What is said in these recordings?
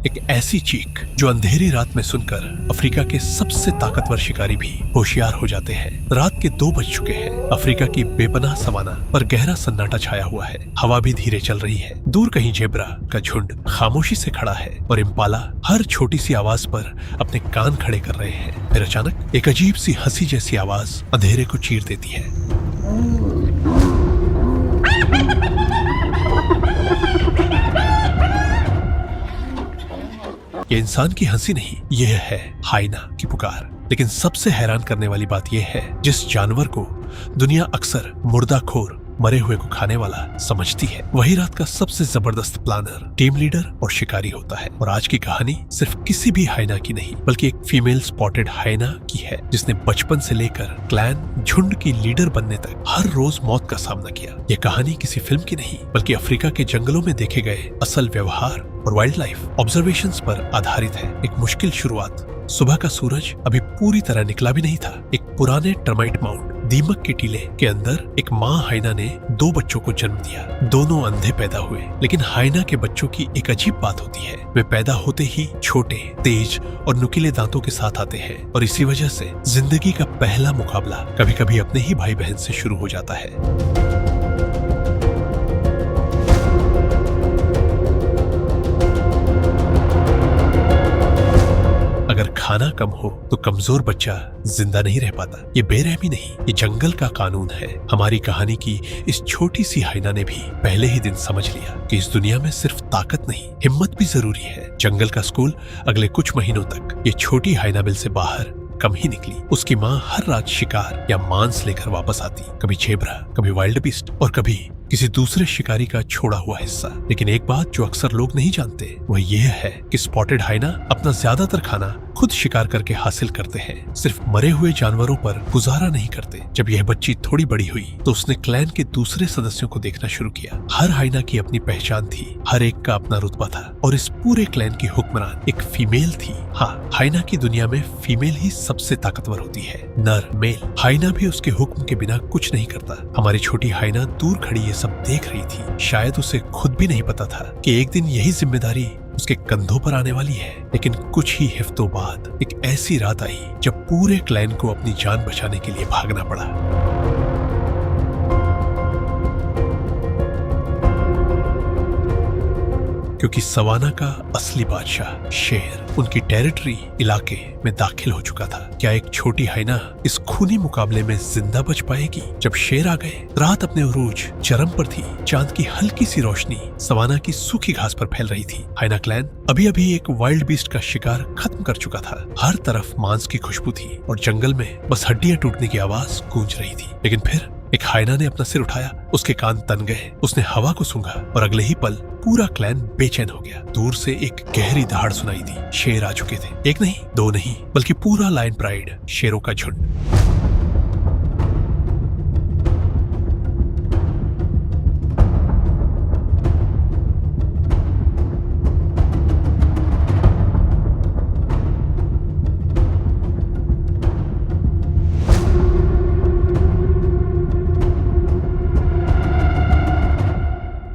एक ऐसी चीख जो अंधेरी रात में सुनकर अफ्रीका के सबसे ताकतवर शिकारी भी होशियार हो जाते हैं। रात के 2 बज चुके हैं। अफ्रीका की बेपनाह सवाना पर गहरा सन्नाटा छाया हुआ है। हवा भी धीरे चल रही है। दूर कहीं जेब्रा का झुंड खामोशी से खड़ा है और इम्पाला हर छोटी सी आवाज पर अपने कान खड़े कर रहे हैं। फिर अचानक एक अजीब सी हंसी जैसी आवाज अंधेरे को चीर देती है। ये इंसान की हंसी नहीं, यह है हाइना की पुकार। लेकिन सबसे हैरान करने वाली बात यह है, जिस जानवर को दुनिया अक्सर मुर्दाखोर मरे हुए को खाने वाला समझती है, वही रात का सबसे जबरदस्त प्लानर, टीम लीडर और शिकारी होता है। और आज की कहानी सिर्फ किसी भी हाइना की नहीं, बल्कि एक फीमेल स्पॉटेड हाइना की है, जिसने बचपन से लेकर क्लैन झुंड की लीडर बनने तक हर रोज मौत का सामना किया। यह कहानी किसी फिल्म की नहीं, बल्कि अफ्रीका के जंगलों में देखे गए असल व्यवहार और वाइल्ड लाइफ ऑब्जर्वेशंस पर आधारित है। एक मुश्किल शुरुआत। सुबह का सूरज अभी पूरी तरह निकला भी नहीं था। एक पुराने टर्माइट माउंट दीमक के टीले के अंदर एक माँ हाइना ने 2 बच्चों को जन्म दिया। दोनों अंधे पैदा हुए, लेकिन हाइना के बच्चों की एक अजीब बात होती है। वे पैदा होते ही छोटे, तेज और नुकीले दांतों के साथ आते हैं और इसी वजह से जिंदगी का पहला मुकाबला कभी कभी अपने ही भाई बहन से शुरू हो जाता है। अगर खाना कम हो तो कमजोर बच्चा जिंदा नहीं रह पाता। ये बेरहमी नहीं, ये जंगल का कानून है। हमारी कहानी की इस छोटी सी हाइना ने भी पहले ही दिन समझ लिया कि इस दुनिया में सिर्फ ताकत नहीं, हिम्मत भी जरूरी है। जंगल का स्कूल अगले कुछ महीनों तक ये छोटी हाइना बिल से बाहर कम ही निकली। उसकी माँ हर रात शिकार या मांस लेकर वापस आती, कभी जेब्रा, कभी वाइल्ड बीस्ट और कभी किसी दूसरे शिकारी का छोड़ा हुआ हिस्सा। लेकिन एक बात जो अक्सर लोग नहीं जानते, वह यह है कि स्पॉटेड हाइना अपना ज्यादातर खाना खुद शिकार करके हासिल करते हैं, सिर्फ मरे हुए जानवरों पर गुजारा नहीं करते। जब यह बच्ची थोड़ी बड़ी हुई तो उसने क्लैन के दूसरे सदस्यों को देखना शुरू किया। हर हाइना की अपनी पहचान थी, हर एक का अपना रुतबा था और इस पूरे क्लैन की हुक्मरान एक फीमेल थी। हाँ, हाइना की दुनिया में फीमेल ही सबसे ताकतवर होती है। नर, मेल। हाइना भी उसके हुक्म के बिना कुछ नहीं करता। हमारी छोटी हाइना दूर खड़ी ये सब देख रही थी। शायद उसे खुद भी नहीं पता था कि एक दिन यही जिम्मेदारी उसके कंधों पर आने वाली है। लेकिन कुछ ही हफ्तों बाद एक ऐसी रात आई जब पूरे क्लैन को अपनी जान बचाने के लिए भागना पड़ा। क्योंकि सवाना का असली बादशाह शेर उनकी टेरिटरी इलाके में दाखिल हो चुका था। क्या एक छोटी हाइना इस खूनी मुकाबले में जिंदा बच पाएगी? जब शेर आ गए, रात अपने उरूज चरम पर थी। चांद की हल्की सी रोशनी सवाना की सूखी घास पर फैल रही थी। हाइना क्लैन अभी अभी एक वाइल्ड बीस्ट का शिकार खत्म कर चुका था। हर तरफ मांस की खुशबू थी और जंगल में बस हड्डियां टूटने की आवाज गूंज रही थी। लेकिन फिर एक हाइना ने अपना सिर उठाया, उसके कान तन गए, उसने हवा को सूंघा और अगले ही पल पूरा क्लैन बेचैन हो गया। दूर से एक गहरी दहाड़ सुनाई दी। शेर आ चुके थे। एक नहीं, 2 नहीं, बल्कि पूरा लायन प्राइड, शेरों का झुंड।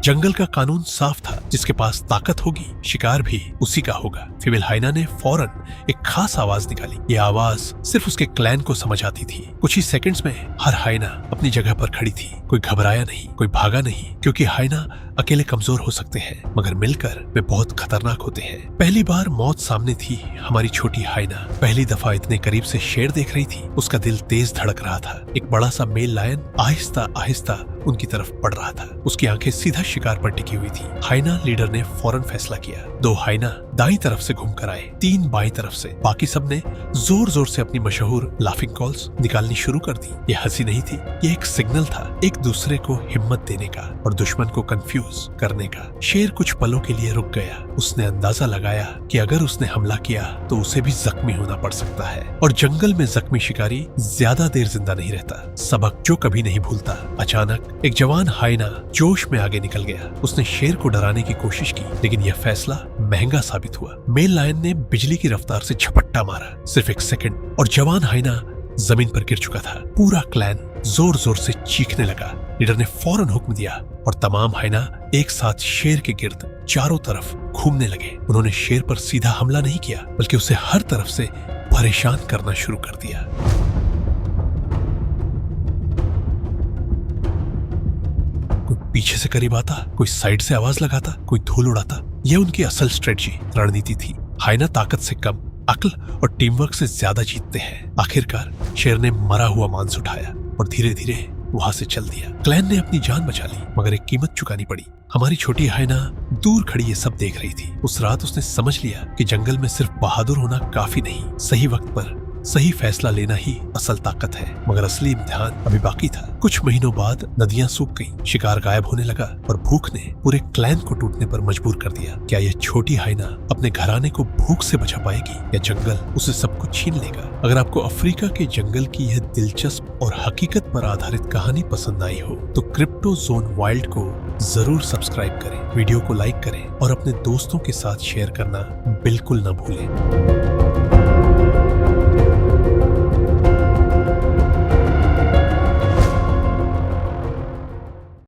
जंगल का कानून साफ था, जिसके पास ताकत होगी शिकार भी उसी का होगा। फीमेल हाइना ने फौरन एक खास आवाज निकाली। ये आवाज सिर्फ उसके क्लैन को समझ आती थी। कुछ ही सेकंड्स में हर हाइना अपनी जगह पर खड़ी थी। कोई घबराया नहीं, कोई भागा नहीं, क्योंकि हाइना अकेले कमजोर हो सकते हैं, मगर मिलकर वे बहुत खतरनाक होते हैं। पहली बार मौत सामने थी। हमारी छोटी हाइना पहली दफा इतने करीब से शेर देख रही थी। उसका दिल तेज धड़क रहा था। एक बड़ा सा मेल लायन आहिस्ता आहिस्ता उनकी तरफ बढ़ रहा था। उसकी आंखें सीधा शिकार पर टिकी हुई थी। हाइना लीडर ने फौरन फैसला किया। 2 हाइना दाईं तरफ से घूमकर आए, 3 बाईं तरफ से। बाकी सब ने जोर जोर से अपनी मशहूर लाफिंग कॉल्स निकालनी शुरू कर दी। ये हंसी नहीं थी, ये एक सिग्नल था, एक दूसरे को हिम्मत देने का और दुश्मन को कंफ्यूज करने का। शेर कुछ पलों के लिए रुक गया। उसने अंदाजा लगाया कि अगर उसने हमला किया तो उसे भी जख्मी होना पड़ सकता है, और जंगल में जख्मी शिकारी ज्यादा देर जिंदा नहीं रहता। सबक जो कभी नहीं भूलता। अचानक एक जवान हाइना जोश में आगे निकल गया। उसने शेर को डराने की कोशिश की, लेकिन यह फैसला महंगा साबित हुआ। मेल लायन ने बिजली की रफ्तार से झपट्टा मारा। सिर्फ 1 सेकंड और जवान हाइना जमीन पर गिर चुका था। पूरा क्लैन जोर जोर से चीखने लगा। लीडर ने फौरन हुक्म दिया और तमाम हाइना एक साथ शेर के गिर्द चारों तरफ घूमने लगे। उन्होंने शेर पर सीधा हमला नहीं किया, बल्कि उसे हर तरफ से परेशान करना शुरू कर दिया। कोई पीछे से करीब आता, कोई साइड से आवाज लगाता, कोई धूल उड़ाता। यह उनकी असल स्ट्रेटजी रणनीति थी। हाइना ताकत से कम, अक्ल और टीम वर्क से ज्यादा जीतते हैं। आखिरकार शेर ने मरा हुआ मांस उठाया और धीरे धीरे वहां से चल दिया। क्लैन ने अपनी जान बचा ली, मगर एक कीमत चुकानी पड़ी। हमारी छोटी हाइना दूर खड़ी ये सब देख रही थी। उस रात उसने समझ लिया कि जंगल में सिर्फ बहादुर होना काफी नहीं, सही वक्त पर सही फैसला लेना ही असल ताकत है। मगर असली इम्तिहान अभी बाकी था। कुछ महीनों बाद नदियां सूख गईं, शिकार गायब होने लगा और भूख ने पूरे क्लैन को टूटने पर मजबूर कर दिया। क्या यह छोटी हाइना अपने घराने को भूख से बचा पाएगी या जंगल उसे सब कुछ छीन लेगा? अगर आपको अफ्रीका के जंगल की यह दिलचस्प और हकीकत पर आधारित कहानी पसंद आई हो तो क्रिप्टो जोन वाइल्ड को जरूर सब्सक्राइब करें, वीडियो को लाइक करें और अपने दोस्तों के साथ शेयर करना बिल्कुल न भूलें।